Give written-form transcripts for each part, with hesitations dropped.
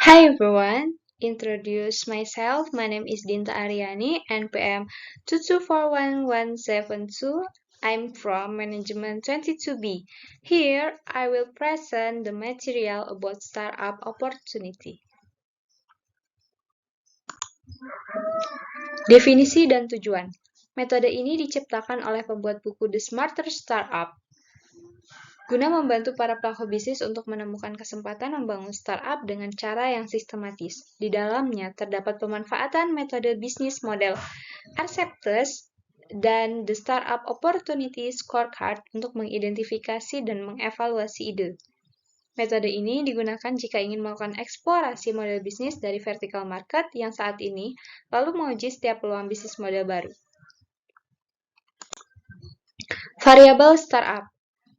Hi everyone, introduce myself. My name is Dinta Aryani, NPM 2241172. I'm from Management 22B. Here, I will present the material about startup opportunity. Definisi dan tujuan. Metode ini diciptakan oleh pembuat buku The Smarter Startup guna membantu para pelaku bisnis untuk menemukan kesempatan membangun startup dengan cara yang sistematis. Di dalamnya terdapat pemanfaatan metode bisnis model Arceptus dan The Startup Opportunity Scorecard untuk mengidentifikasi dan mengevaluasi ide. Metode ini digunakan jika ingin melakukan eksplorasi model bisnis dari vertical market yang saat ini, lalu menguji setiap peluang bisnis model baru. Variabel startup.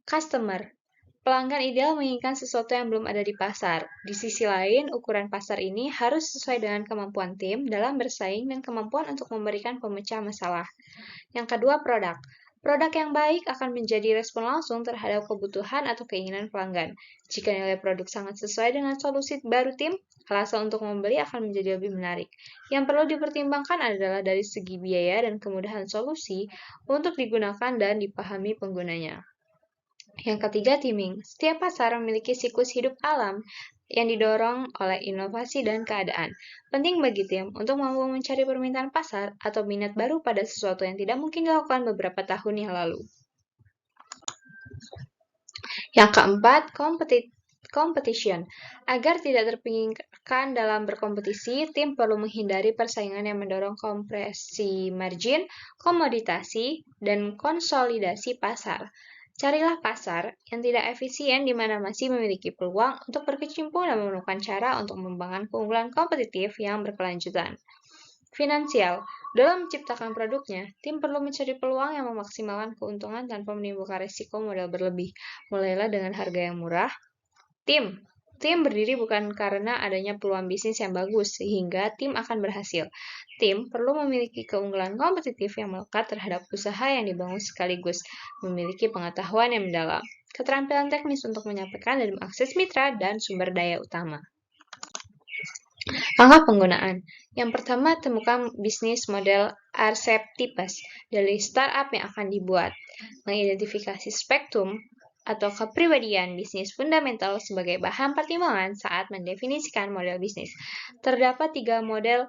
Customer. Pelanggan ideal menginginkan sesuatu yang belum ada di pasar. Di sisi lain, ukuran pasar ini harus sesuai dengan kemampuan tim dalam bersaing dan kemampuan untuk memberikan pemecah masalah. Yang kedua, produk. Produk yang baik akan menjadi respon langsung terhadap kebutuhan atau keinginan pelanggan. Jika nilai produk sangat sesuai dengan solusi baru tim, alasan untuk membeli akan menjadi lebih menarik. Yang perlu dipertimbangkan adalah dari segi biaya dan kemudahan solusi untuk digunakan dan dipahami penggunanya. Yang ketiga, timing. Setiap pasar memiliki siklus hidup alam yang didorong oleh inovasi dan keadaan. Penting bagi tim untuk mampu mencari permintaan pasar atau minat baru pada sesuatu yang tidak mungkin dilakukan beberapa tahun yang lalu. Yang keempat, competition. Agar tidak terpinggirkan dalam berkompetisi, tim perlu menghindari persaingan yang mendorong kompresi margin, komoditasi, dan konsolidasi pasar. Carilah pasar yang tidak efisien di mana masih memiliki peluang untuk berkecimpung dan menemukan cara untuk membangun keunggulan kompetitif yang berkelanjutan. Finansial. Dalam menciptakan produknya, tim perlu mencari peluang yang memaksimalkan keuntungan tanpa menimbulkan risiko modal berlebih. Mulailah dengan harga yang murah. Tim. Tim berdiri bukan karena adanya peluang bisnis yang bagus, sehingga tim akan berhasil. Tim perlu memiliki keunggulan kompetitif yang melekat terhadap usaha yang dibangun sekaligus, memiliki pengetahuan yang mendalam, keterampilan teknis untuk menyampaikan dan mengakses mitra dan sumber daya utama. Langkah penggunaan. Yang pertama, temukan bisnis model Arceptipus dari startup yang akan dibuat. Mengidentifikasi spektrum atau kepribadian bisnis fundamental sebagai bahan pertimbangan saat mendefinisikan model bisnis. Terdapat 3 model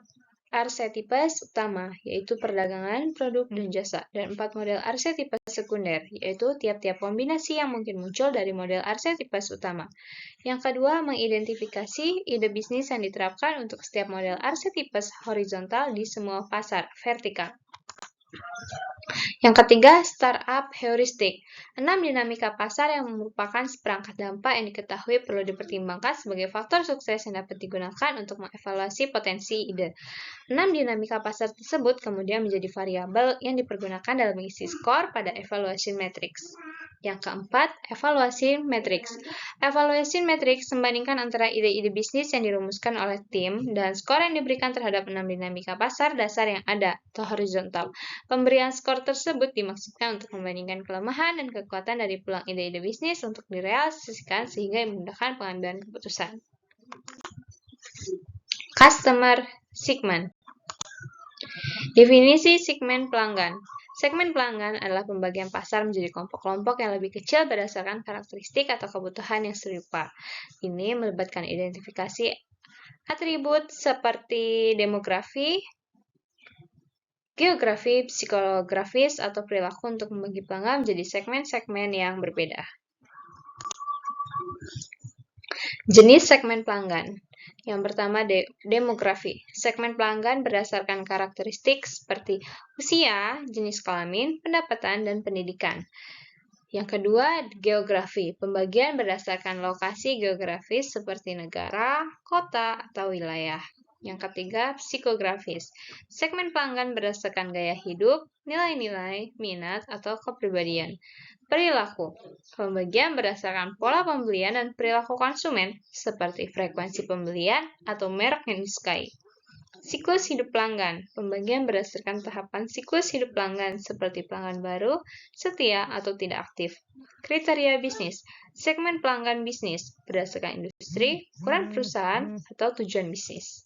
archetypes utama, yaitu perdagangan, produk, dan jasa, dan 4 model archetypes sekunder, yaitu tiap-tiap kombinasi yang mungkin muncul dari model archetypes utama. Yang kedua, mengidentifikasi ide bisnis yang diterapkan untuk setiap model archetypes horizontal di semua pasar vertikal. Yang ketiga, startup heuristik. 6 dinamika pasar yang merupakan seperangkat dampak yang diketahui perlu dipertimbangkan sebagai faktor sukses yang dapat digunakan untuk mengevaluasi potensi ide. 6 dinamika pasar tersebut kemudian menjadi variabel yang dipergunakan dalam mengisi skor pada evaluation matrix. Yang keempat, evaluasi matrix. Evaluation matrix membandingkan antara ide-ide bisnis yang dirumuskan oleh tim dan skor yang diberikan terhadap 6 dinamika pasar dasar yang ada atau horizontal. Pemberian skor tersebut dimaksudkan untuk membandingkan kelemahan dan kekuatan dari peluang ide-ide bisnis untuk direalisasikan sehingga memudahkan pengambilan keputusan. Customer segment. Definisi segmen pelanggan. Segmen pelanggan adalah pembagian pasar menjadi kelompok-kelompok yang lebih kecil berdasarkan karakteristik atau kebutuhan yang serupa. Ini melibatkan identifikasi atribut seperti demografi, geografi, psikografis, atau perilaku untuk membagi pelanggan menjadi segmen-segmen yang berbeda. Jenis segmen pelanggan. Yang pertama, demografi. Segmen pelanggan berdasarkan karakteristik seperti usia, jenis kelamin, pendapatan, dan pendidikan. Yang kedua, geografi. Pembagian berdasarkan lokasi geografis seperti negara, kota, atau wilayah. Yang ketiga, psikografis. Segmen pelanggan berdasarkan gaya hidup, nilai-nilai, minat, atau kepribadian. Perilaku. Pembagian berdasarkan pola pembelian dan perilaku konsumen, seperti frekuensi pembelian atau merek yang disukai. Siklus hidup pelanggan, pembagian berdasarkan tahapan siklus hidup pelanggan seperti pelanggan baru, setia, atau tidak aktif. Kriteria bisnis, segmen pelanggan bisnis berdasarkan industri, ukuran perusahaan, atau tujuan bisnis.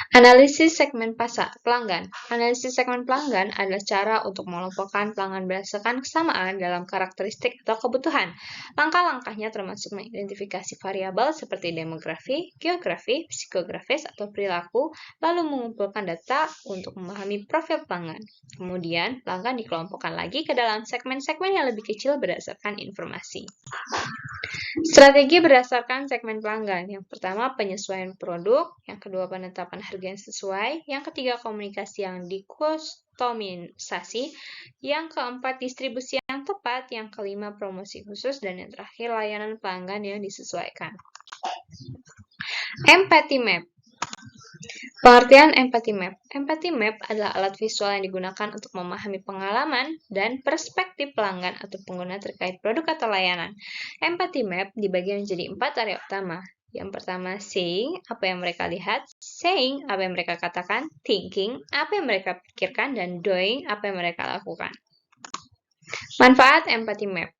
Analisis segmen pasar pelanggan. Analisis segmen pelanggan adalah cara untuk mengelompokkan pelanggan berdasarkan kesamaan dalam karakteristik atau kebutuhan. Langkah-langkahnya termasuk mengidentifikasi variabel seperti demografi, geografi, psikografis, atau perilaku, lalu mengumpulkan data untuk memahami profil pelanggan. Kemudian, pelanggan dikelompokkan lagi ke dalam segmen-segmen yang lebih kecil berdasarkan informasi. Strategi berdasarkan segmen pelanggan. Yang pertama, penyesuaian produk. Yang kedua, penetapan harga yang sesuai. Yang ketiga, komunikasi yang dikustomisasi. Yang keempat, distribusi yang tepat. Yang kelima, promosi khusus. Dan yang terakhir, layanan pelanggan yang disesuaikan. Empathy Map. Pengertian Empathy Map. Empathy Map adalah alat visual yang digunakan untuk memahami pengalaman dan perspektif pelanggan atau pengguna terkait produk atau layanan. Empathy Map dibagi menjadi 4 area utama. Yang pertama, seeing, apa yang mereka lihat, saying, apa yang mereka katakan, thinking, apa yang mereka pikirkan, dan doing, apa yang mereka lakukan. Manfaat Empathy Map.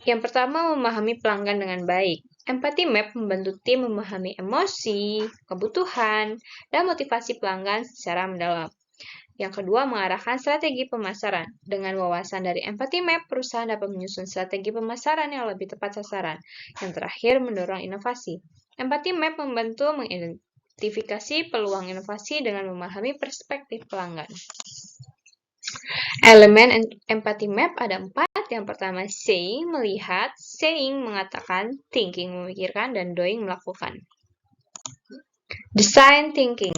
Yang pertama, memahami pelanggan dengan baik. Empathy Map membantu tim memahami emosi, kebutuhan, dan motivasi pelanggan secara mendalam. Yang kedua, mengarahkan strategi pemasaran. Dengan wawasan dari Empathy Map, perusahaan dapat menyusun strategi pemasaran yang lebih tepat sasaran. Yang terakhir, mendorong inovasi. Empathy Map membantu mengidentifikasi peluang inovasi dengan memahami perspektif pelanggan. Elemen Empathy Map ada 4. Yang pertama, seeing, melihat, saying, mengatakan, thinking, memikirkan, dan doing, melakukan. Design Thinking.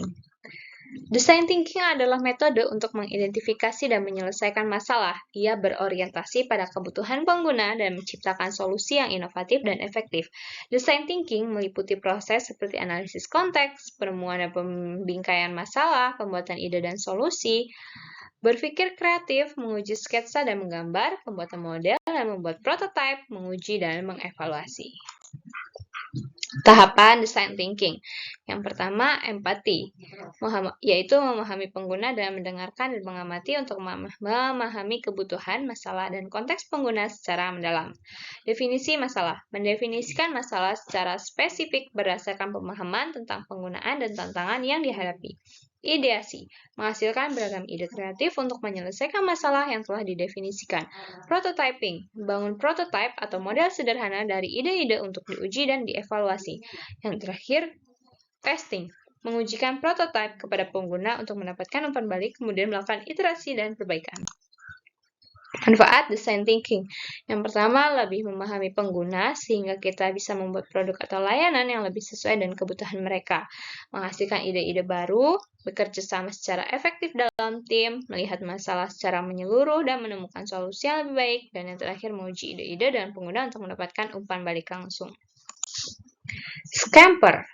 Design thinking adalah metode untuk mengidentifikasi dan menyelesaikan masalah. Ia berorientasi pada kebutuhan pengguna dan menciptakan solusi yang inovatif dan efektif. Design thinking meliputi proses seperti analisis konteks, penemuan dan pembingkaian masalah, pembuatan ide dan solusi, berpikir kreatif, menguji sketsa dan menggambar, pembuatan model, dan membuat prototipe, menguji dan mengevaluasi. Tahapan design thinking. Yang pertama, empati, yaitu memahami pengguna dan mendengarkan dan mengamati untuk memahami kebutuhan, masalah, dan konteks pengguna secara mendalam. Definisi masalah. Mendefinisikan masalah secara spesifik berdasarkan pemahaman tentang penggunaan dan tantangan yang dihadapi. Ideasi, menghasilkan beragam ide kreatif untuk menyelesaikan masalah yang telah didefinisikan. Prototyping, membangun prototipe atau model sederhana dari ide-ide untuk diuji dan dievaluasi. Yang terakhir, testing, mengujikan prototipe kepada pengguna untuk mendapatkan umpan balik, kemudian melakukan iterasi dan perbaikan. Manfaat design thinking. Yang pertama, lebih memahami pengguna sehingga kita bisa membuat produk atau layanan yang lebih sesuai dengan kebutuhan mereka. Menghasilkan ide-ide baru, bekerja sama secara efektif dalam tim, melihat masalah secara menyeluruh dan menemukan solusi yang lebih baik, dan yang terakhir menguji ide-ide dan pengguna untuk mendapatkan umpan balik langsung. Scamper.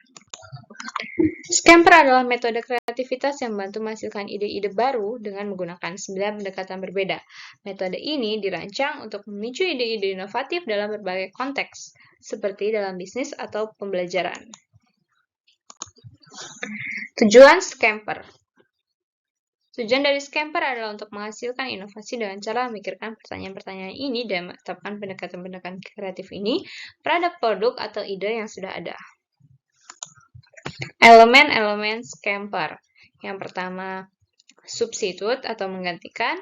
Scamper adalah metode kreativitas yang membantu menghasilkan ide-ide baru dengan menggunakan 9 pendekatan berbeda. Metode ini dirancang untuk memicu ide-ide inovatif dalam berbagai konteks, seperti dalam bisnis atau pembelajaran. Tujuan Scamper. Tujuan dari Scamper adalah untuk menghasilkan inovasi dengan cara memikirkan pertanyaan-pertanyaan ini dan menetapkan pendekatan-pendekatan kreatif ini terhadap produk atau ide yang sudah ada. Elemen-elemen Scamper. Yang pertama, substitute atau menggantikan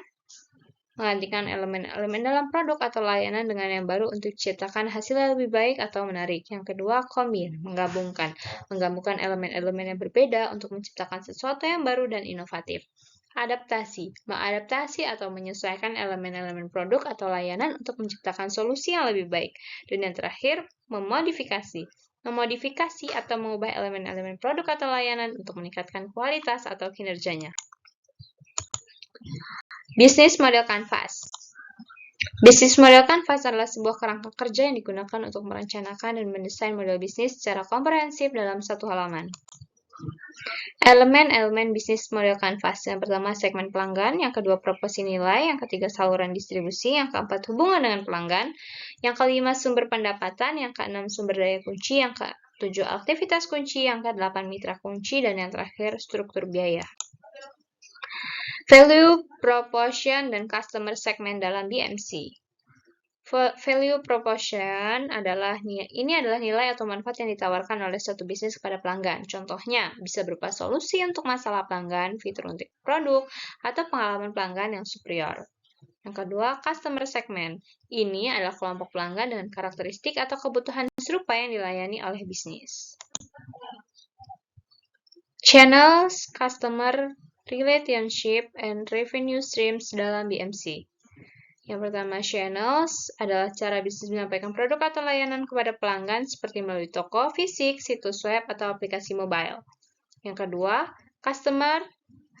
elemen-elemen dalam produk atau layanan dengan yang baru untuk ciptakan hasil yang lebih baik atau menarik. Yang kedua, combine, menggabungkan elemen-elemen yang berbeda untuk menciptakan sesuatu yang baru dan inovatif. Adaptasi, mengadaptasi atau menyesuaikan elemen-elemen produk atau layanan untuk menciptakan solusi yang lebih baik. Dan yang terakhir, memodifikasi atau mengubah elemen-elemen produk atau layanan untuk meningkatkan kualitas atau kinerjanya. Bisnis model kanvas. Bisnis model kanvas adalah sebuah kerangka kerja yang digunakan untuk merencanakan dan mendesain model bisnis secara komprehensif dalam satu halaman. Elemen-elemen bisnis model kanvas. Yang pertama, segmen pelanggan. Yang kedua, proporsi nilai. Yang ketiga, saluran distribusi. Yang keempat, hubungan dengan pelanggan. Yang kelima, sumber pendapatan. Yang keenam, sumber daya kunci. Yang 7 aktivitas kunci, yang ke-8 mitra kunci, dan yang terakhir struktur biaya. Value proposition dan customer segment dalam BMC. Value proposition adalah nilai atau manfaat yang ditawarkan oleh suatu bisnis kepada pelanggan. Contohnya, bisa berupa solusi untuk masalah pelanggan, fitur untuk produk, atau pengalaman pelanggan yang superior. Yang kedua, customer segment. Ini adalah kelompok pelanggan dengan karakteristik atau kebutuhan serupa yang dilayani oleh bisnis. Channels, customer relationship, and revenue streams dalam BMC. Yang pertama, channels adalah cara bisnis menyampaikan produk atau layanan kepada pelanggan seperti melalui toko fisik, situs web, atau aplikasi mobile. Yang kedua, customer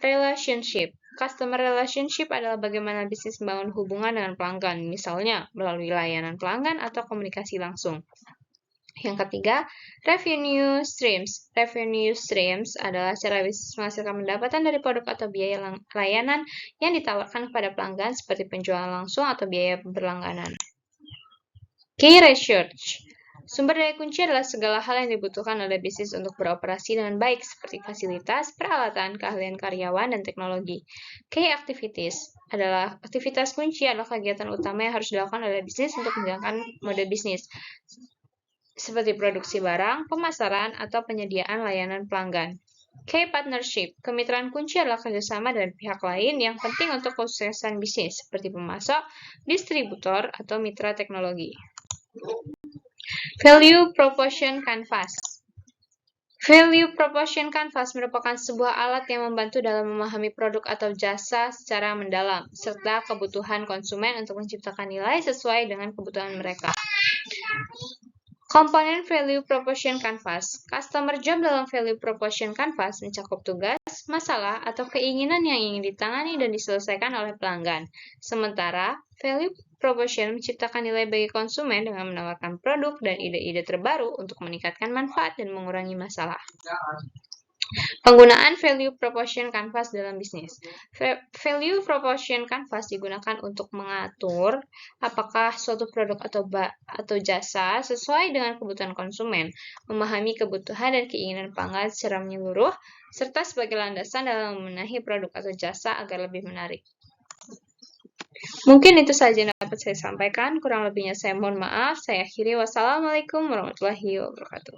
relationship. Customer relationship adalah bagaimana bisnis membangun hubungan dengan pelanggan, misalnya melalui layanan pelanggan atau komunikasi langsung. Yang ketiga, revenue streams. Revenue streams adalah cara bisnis menghasilkan pendapatan dari produk atau biaya layanan yang ditawarkan kepada pelanggan seperti penjualan langsung atau biaya berlangganan. Key research. Sumber daya kunci adalah segala hal yang dibutuhkan oleh bisnis untuk beroperasi dengan baik, seperti fasilitas, peralatan, keahlian karyawan, dan teknologi. Key activities adalah aktivitas kunci adalah kegiatan utama yang harus dilakukan oleh bisnis untuk menjalankan mode bisnis, seperti produksi barang, pemasaran, atau penyediaan layanan pelanggan. Key partnership. Kemitraan kunci adalah kerjasama dengan pihak lain yang penting untuk kesuksesan bisnis, seperti pemasok, distributor, atau mitra teknologi. Value proposition canvas. Value proposition canvas merupakan sebuah alat yang membantu dalam memahami produk atau jasa secara mendalam, serta kebutuhan konsumen untuk menciptakan nilai sesuai dengan kebutuhan mereka. Komponen Value Proposition Canvas. Customer job dalam Value Proposition Canvas mencakup tugas, masalah, atau keinginan yang ingin ditangani dan diselesaikan oleh pelanggan. Sementara, Value Proposition menciptakan nilai bagi konsumen dengan menawarkan produk dan ide-ide terbaru untuk meningkatkan manfaat dan mengurangi masalah. Penggunaan Value Proposition Canvas dalam bisnis. Value Proposition Canvas digunakan untuk mengatur apakah suatu produk atau jasa sesuai dengan kebutuhan konsumen, memahami kebutuhan dan keinginan pelanggan secara menyeluruh, serta sebagai landasan dalam membenahi produk atau jasa agar lebih menarik. Mungkin itu saja yang dapat saya sampaikan, kurang lebihnya saya mohon maaf. Saya akhiri, wassalamualaikum warahmatullahi wabarakatuh.